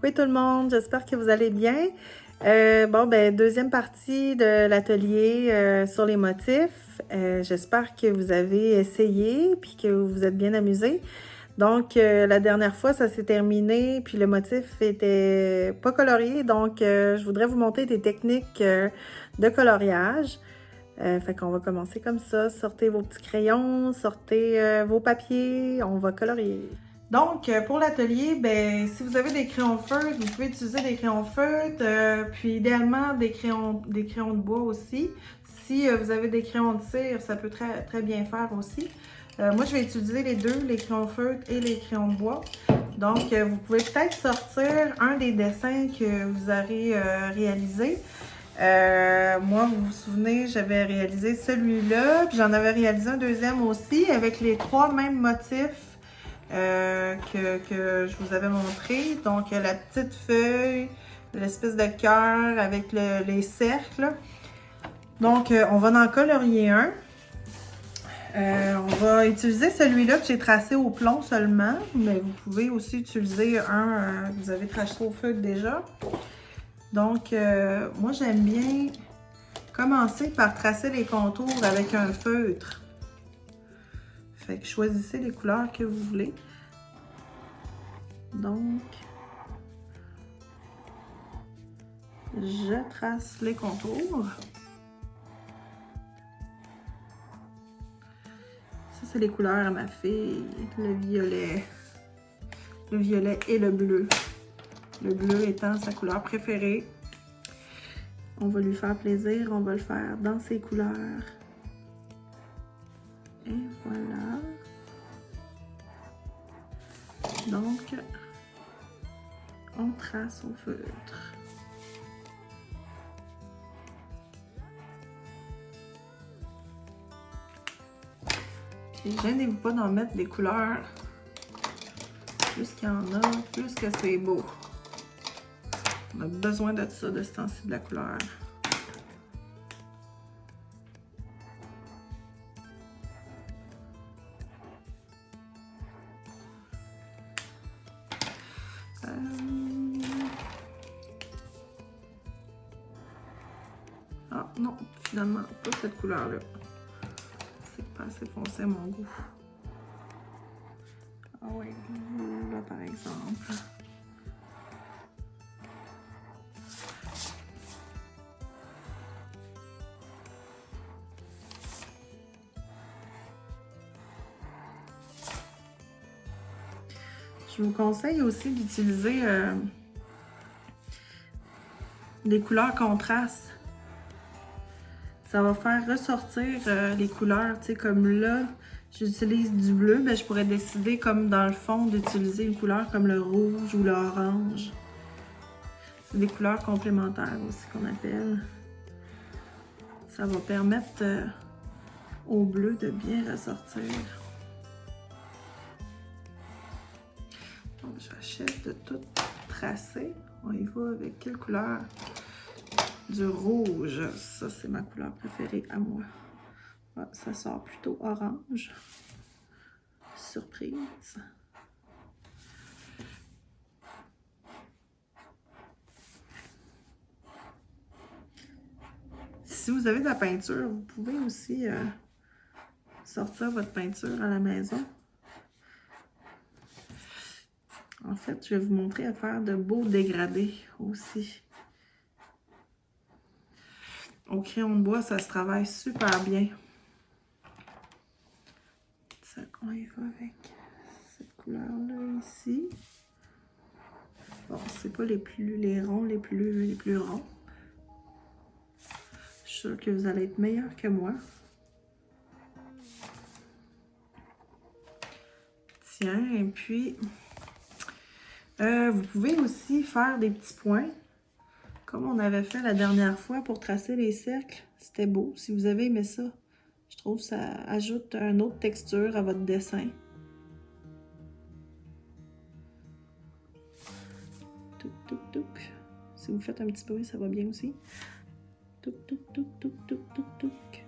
Oui tout le monde, j'espère que vous allez bien. Deuxième partie de l'atelier sur les motifs. J'espère que vous avez essayé puis que vous vous êtes bien amusés. Donc, la dernière fois, ça s'est terminé, puis le motif était pas colorié. Donc, je voudrais vous montrer des techniques de coloriage. Fait qu'on va commencer comme ça. Sortez vos petits crayons, sortez vos papiers, on va colorier. Donc, pour l'atelier, ben, si vous avez des crayons feutres, vous pouvez utiliser des crayons feutres, puis idéalement des crayons de bois aussi. Si vous avez des crayons de cire, ça peut très bien faire aussi. Moi, je vais utiliser les deux, les crayons feutres et les crayons de bois. Donc, vous pouvez peut-être sortir un des dessins que vous aurez réalisé. Moi, vous vous souvenez, j'avais réalisé celui-là, puis j'en avais réalisé un deuxième aussi avec les trois mêmes motifs que je vous avais montré. Donc, la petite feuille, l'espèce de cœur avec les cercles. Donc, on va en colorier un. On va utiliser celui-là que j'ai tracé au plomb seulement, mais vous pouvez aussi utiliser un que vous avez tracé au feutre déjà. Donc, moi, j'aime bien commencer par tracer les contours avec un feutre. Fait que choisissez les couleurs que vous voulez. Donc, je trace les contours. Ça, c'est les couleurs à ma fille. Le violet et le bleu. Le bleu étant sa couleur préférée. On va lui faire plaisir, on va le faire dans ses couleurs. Et voilà. Donc, on trace au feutre. Et gênez-vous pas d'en mettre des couleurs. Plus qu'il y en a, plus que c'est beau. On a besoin de ça, de ce temps-ci de la couleur. Ah non, finalement, pas cette couleur-là. C'est pas assez foncé à mon goût. Ah oui, là par exemple. Je vous conseille aussi d'utiliser des couleurs contrastes. Ça va faire ressortir les couleurs, tu sais, comme là, j'utilise du bleu, ben, je pourrais décider, comme dans le fond, d'utiliser une couleur comme le rouge ou l'orange. C'est des couleurs complémentaires aussi qu'on appelle. Ça va permettre au bleu de bien ressortir. Donc, j'achète de tout tracer. On y va avec quelle couleur? Du rouge. Ça, c'est ma couleur préférée à moi. Ah, ça sort plutôt orange. Surprise. Si vous avez de la peinture, vous pouvez aussi sortir votre peinture à la maison. En fait, je vais vous montrer à faire de beaux dégradés aussi. Au crayon de bois, ça se travaille super bien. Ça, on y va avec cette couleur-là ici. Bon, c'est pas les ronds, les plus ronds. Je suis sûre que vous allez être meilleur que moi. Tiens, et puis, vous pouvez aussi faire des petits points, comme on avait fait la dernière fois pour tracer les cercles. C'était beau. Si vous avez aimé ça, je trouve que ça ajoute une autre texture à votre dessin. Touc, touc, touc. Si vous faites un petit bruit, ça va bien aussi. Touc, touc, touc, touc, touc, touc, touc.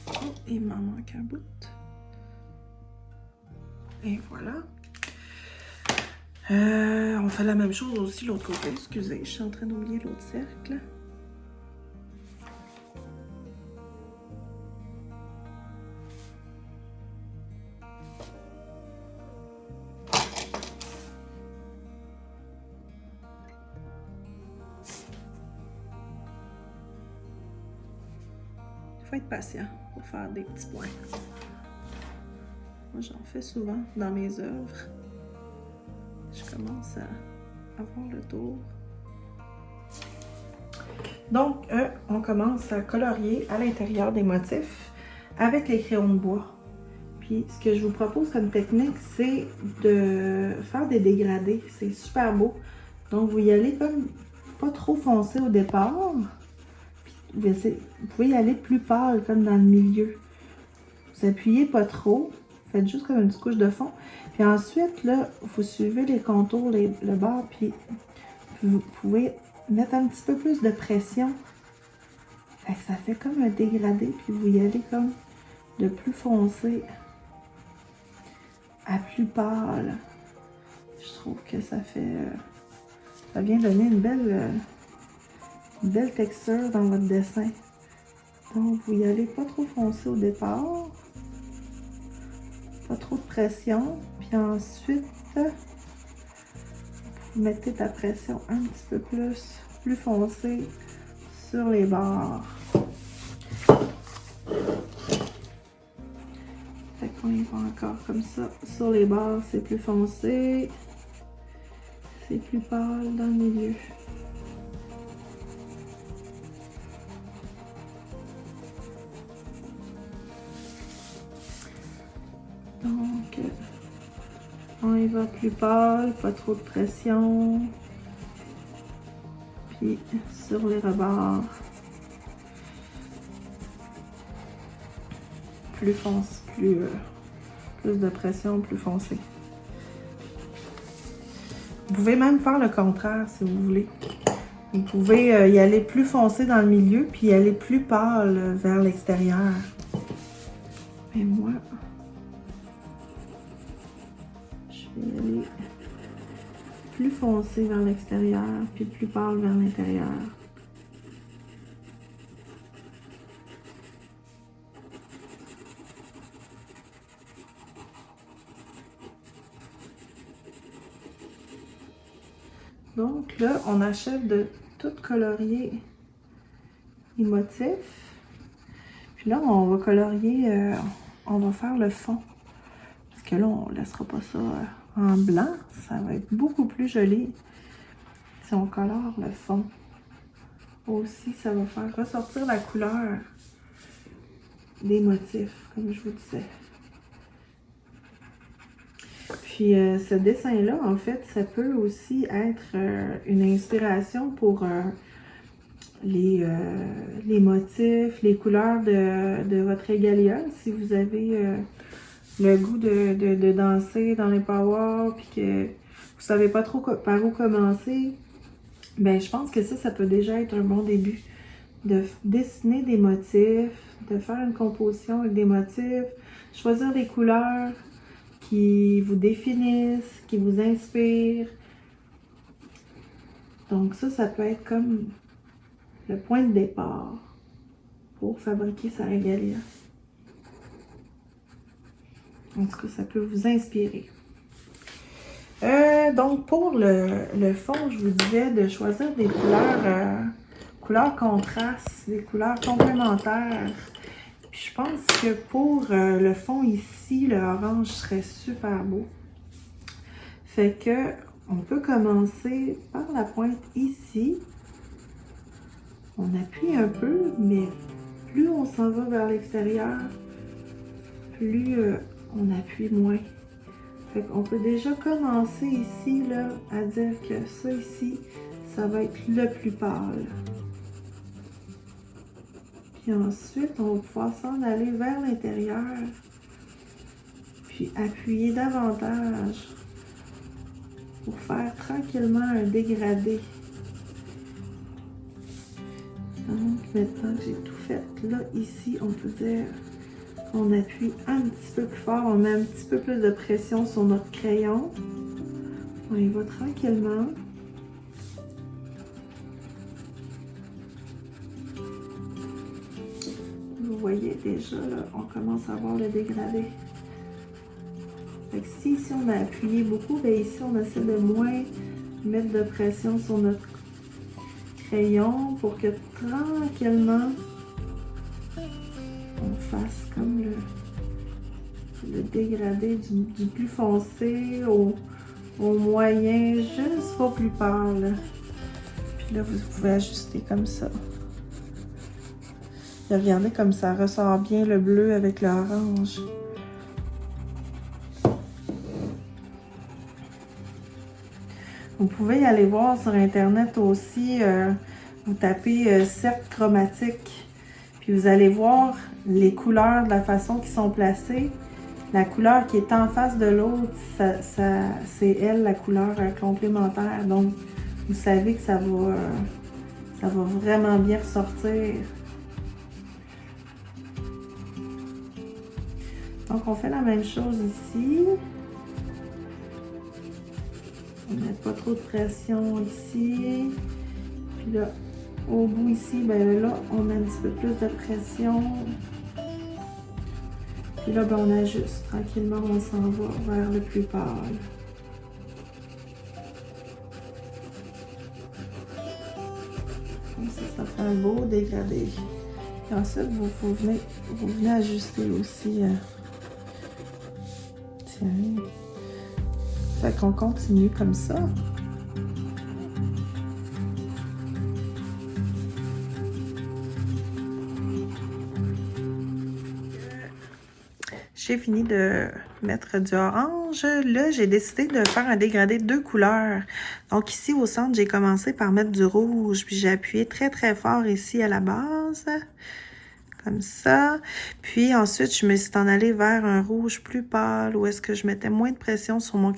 Oh, il m'en manque un bout. Et voilà. On fait la même chose aussi l'autre côté. Excusez, je suis en train d'oublier l'autre cercle. Il faut être patient pour faire des petits points. Moi, j'en fais souvent dans mes œuvres. Je commence à avoir le tour. Donc, on commence à colorier à l'intérieur des motifs avec les crayons de bois. Puis, ce que je vous propose comme technique, c'est de faire des dégradés. C'est super beau. Donc, vous y allez comme pas trop foncé au départ. Puis, vous pouvez y aller plus pâle, comme dans le milieu. Vous appuyez pas trop. Faites juste comme une petite couche de fond. Puis ensuite, là, vous suivez les contours, le bord, puis vous pouvez mettre un petit peu plus de pression. Fait que ça fait comme un dégradé, puis vous y allez comme de plus foncé à plus pâle. Je trouve que ça fait... ça vient donner une belle texture dans votre dessin. Donc, vous y allez pas trop foncé au départ. Pas trop de pression. Puis ensuite, vous mettez ta pression un petit peu plus foncée sur les bords. Fait qu'on y va encore comme ça. Sur les bords, c'est plus foncé. C'est plus pâle dans le milieu. Donc, on y va plus pâle, pas trop de pression. Puis sur les rebords, plus foncé, plus de pression, plus foncé. Vous pouvez même faire le contraire si vous voulez. Vous pouvez y aller plus foncé dans le milieu, puis y aller plus pâle vers l'extérieur. Mais moi, je vais aller plus foncé vers l'extérieur, puis plus pâle vers l'intérieur. Donc là, on achève de tout colorier les motifs. Puis là, on va colorier, on va faire le fond. Parce que là, on ne laissera pas ça en blanc. Ça va être beaucoup plus joli si on colore le fond. Aussi, ça va faire ressortir la couleur des motifs, comme je vous disais. Puis ce dessin-là, en fait, ça peut aussi être une inspiration pour les motifs, les couleurs de votre régalia. Si vous avez le goût de danser dans les power, puis que vous savez pas trop par où commencer, ben je pense que ça peut déjà être un bon début. De dessiner des motifs, de faire une composition avec des motifs, choisir des couleurs qui vous définissent, qui vous inspirent. Donc ça peut être comme le point de départ pour fabriquer sa régalia. En tout cas, ça peut vous inspirer. Donc pour le fond, je vous disais de choisir des couleurs contrastes, des couleurs complémentaires. Puis je pense que pour le fond ici, le orange serait super beau. Fait que on peut commencer par la pointe ici. On appuie un peu, mais plus on s'en va vers l'extérieur, plus on appuie moins. Fait qu'on peut déjà commencer ici là, à dire que ça ici, ça va être le plus pâle. Puis ensuite, on va pouvoir s'en aller vers l'intérieur, puis appuyer davantage pour faire tranquillement un dégradé. Donc, maintenant que j'ai tout fait, là, ici, on peut dire On appuie un petit peu plus fort, on met un petit peu plus de pression sur notre crayon. On y va tranquillement. Vous voyez déjà, là, on commence à voir le dégradé. Fait que si ici on a appuyé beaucoup, bien ici on essaie de moins mettre de pression sur notre crayon pour que tranquillement on fasse comme le dégradé du plus foncé au moyen, juste au plus pâle. Puis là, vous pouvez ajuster comme ça. Et regardez comme ça ressort bien le bleu avec l'orange. Vous pouvez aller voir sur Internet aussi, vous tapez cercle chromatique, puis vous allez voir les couleurs de la façon qu'ils sont placées. La couleur qui est en face de l'autre, c'est elle la couleur complémentaire. Donc, vous savez que ça va vraiment bien ressortir. Donc, on fait la même chose ici. On ne met pas trop de pression ici. Puis là, au bout ici, ben là, on met un petit peu plus de pression. Puis là, ben, on ajuste. Tranquillement, on s'en va vers le plus pâle. Comme ça fait un beau dégradé. Et ensuite, vous venez ajuster aussi. Tiens. Fait qu'on continue comme ça. J'ai fini de mettre du orange. Là, j'ai décidé de faire un dégradé de 2 couleurs. Donc ici, au centre, j'ai commencé par mettre du rouge. Puis j'ai appuyé très, très fort ici à la base. Comme ça. Puis ensuite, je me suis en allée vers un rouge plus pâle où est-ce que je mettais moins de pression sur mon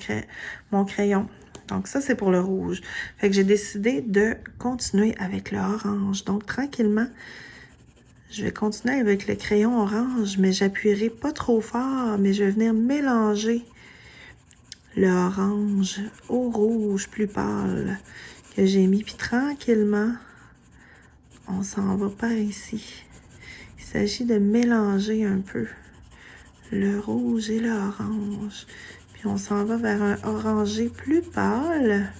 crayon. Donc ça, c'est pour le rouge. Fait que j'ai décidé de continuer avec le orange. Donc tranquillement, je vais continuer avec le crayon orange, mais j'appuierai pas trop fort, mais je vais venir mélanger le orange au rouge plus pâle que j'ai mis. Puis tranquillement, on s'en va par ici. Il s'agit de mélanger un peu le rouge et l'orange. Puis on s'en va vers un orangé plus pâle.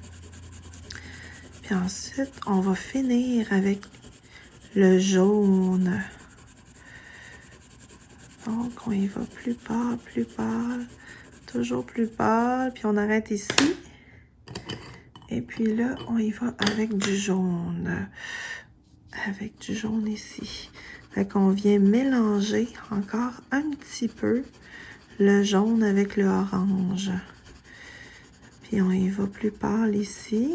Puis ensuite, on va finir avec le jaune. Donc, on y va plus pâle, toujours plus pâle. Puis on arrête ici. Et puis là, on y va avec du jaune. Avec du jaune ici. Fait qu'on vient mélanger encore un petit peu le jaune avec le orange. Puis on y va plus pâle ici.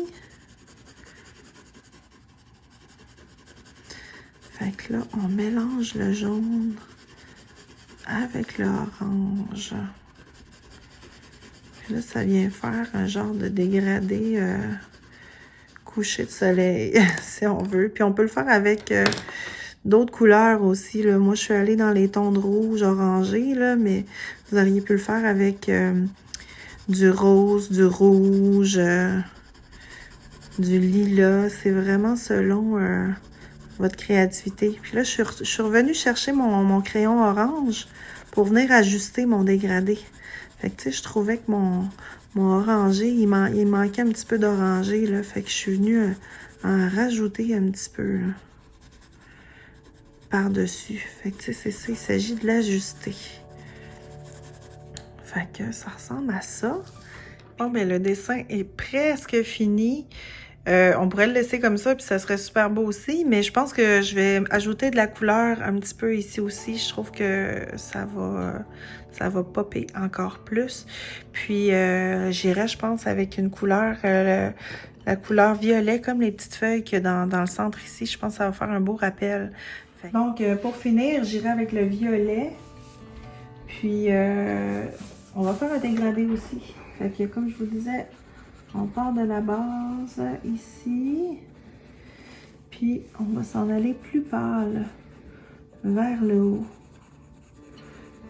Fait que là, on mélange le jaune avec le orange. Puis là, ça vient faire un genre de dégradé coucher de soleil, si on veut. Puis on peut le faire avec d'autres couleurs aussi. Là. Moi, je suis allée dans les tons de rouge orangé, là, mais vous auriez pu le faire avec du rose, du rouge, du lilas. C'est vraiment selon votre créativité. Puis là, je suis revenue chercher mon crayon orange pour venir ajuster mon dégradé. Fait que, tu sais, je trouvais que mon orangé, il manquait un petit peu d'orangé, là. Fait que je suis venue en rajouter un petit peu, là, par-dessus. Fait que, tu sais, c'est ça, il s'agit de l'ajuster. Fait que ça ressemble à ça. Bon, ben le dessin est presque fini. On pourrait le laisser comme ça, puis ça serait super beau aussi, mais je pense que je vais ajouter de la couleur un petit peu ici aussi. Je trouve que ça va popper encore plus. Puis, j'irai, je pense, avec une couleur, la couleur violet, comme les petites feuilles qu'il y a dans le centre ici. Je pense que ça va faire un beau rappel. Donc, pour finir, j'irai avec le violet. Puis, on va faire un dégradé aussi. Fait que, comme je vous disais, on part de la base ici, puis on va s'en aller plus pâle vers le haut.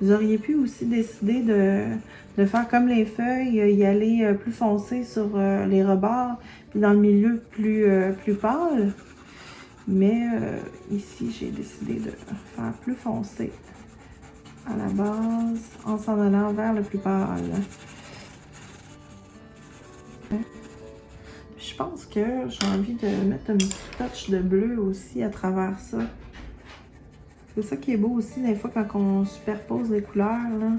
Vous auriez pu aussi décider de faire comme les feuilles, y aller plus foncé sur les rebords, puis dans le milieu plus pâle. Mais ici, j'ai décidé de faire plus foncé à la base, en s'en allant vers le plus pâle. Je pense que j'ai envie de mettre un petit touch de bleu aussi à travers ça. C'est ça qui est beau aussi, des fois, quand on superpose les couleurs, là.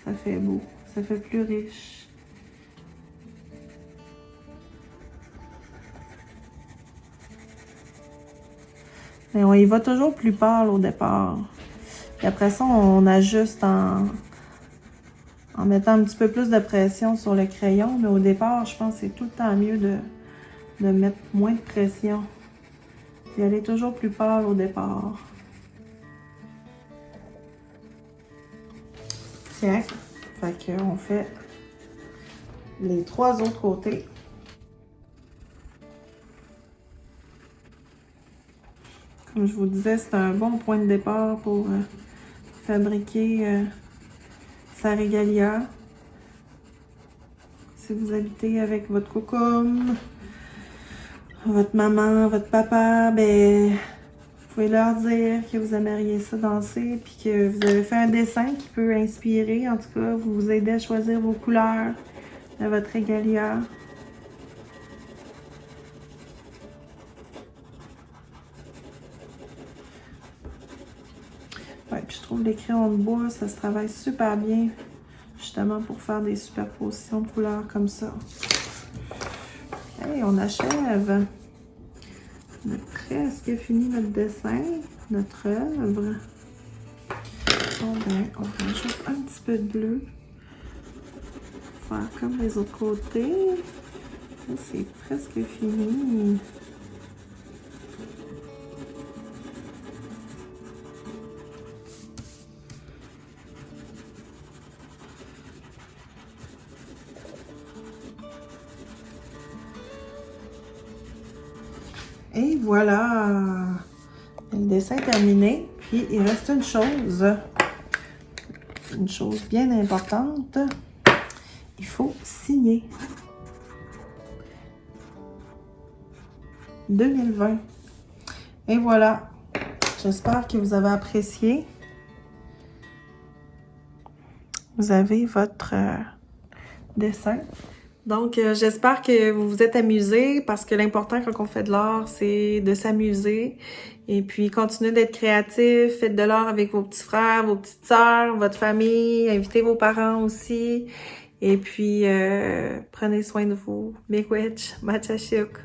Ça fait beau, ça fait plus riche. Mais on y va toujours plus pâle au départ. Et après ça, on ajuste en mettant un petit peu plus de pression sur le crayon. Mais au départ, je pense que c'est tout le temps mieux de mettre moins de pression. Et aller toujours plus pâle au départ. Tiens, fait qu'on fait les 3 autres côtés. Comme je vous disais, c'est un bon point de départ pour fabriquer sa régalia. Si vous habitez avec votre cocum, votre maman, votre papa, ben, vous pouvez leur dire que vous aimeriez ça danser, puis que vous avez fait un dessin qui peut inspirer, en tout cas, vous aider à choisir vos couleurs de votre régalia. Ouais, puis je trouve les crayons de bois, ça se travaille super bien, justement pour faire des superpositions de couleurs comme ça. Hey, on achève. On a presque fini notre dessin, notre œuvre. Bon ben, on rajoute un petit peu de bleu. Faire comme les autres côtés. C'est presque fini. Et voilà, le dessin est terminé. Puis il reste une chose bien importante. Il faut signer. 2020. Et voilà, j'espère que vous avez apprécié. Vous avez votre dessin. Donc, j'espère que vous vous êtes amusés parce que l'important quand on fait de l'art, c'est de s'amuser. Et puis, continuez d'être créatif. Faites de l'art avec vos petits frères, vos petites sœurs, votre famille. Invitez vos parents aussi. Et puis, prenez soin de vous. Miigwech, Machashuk.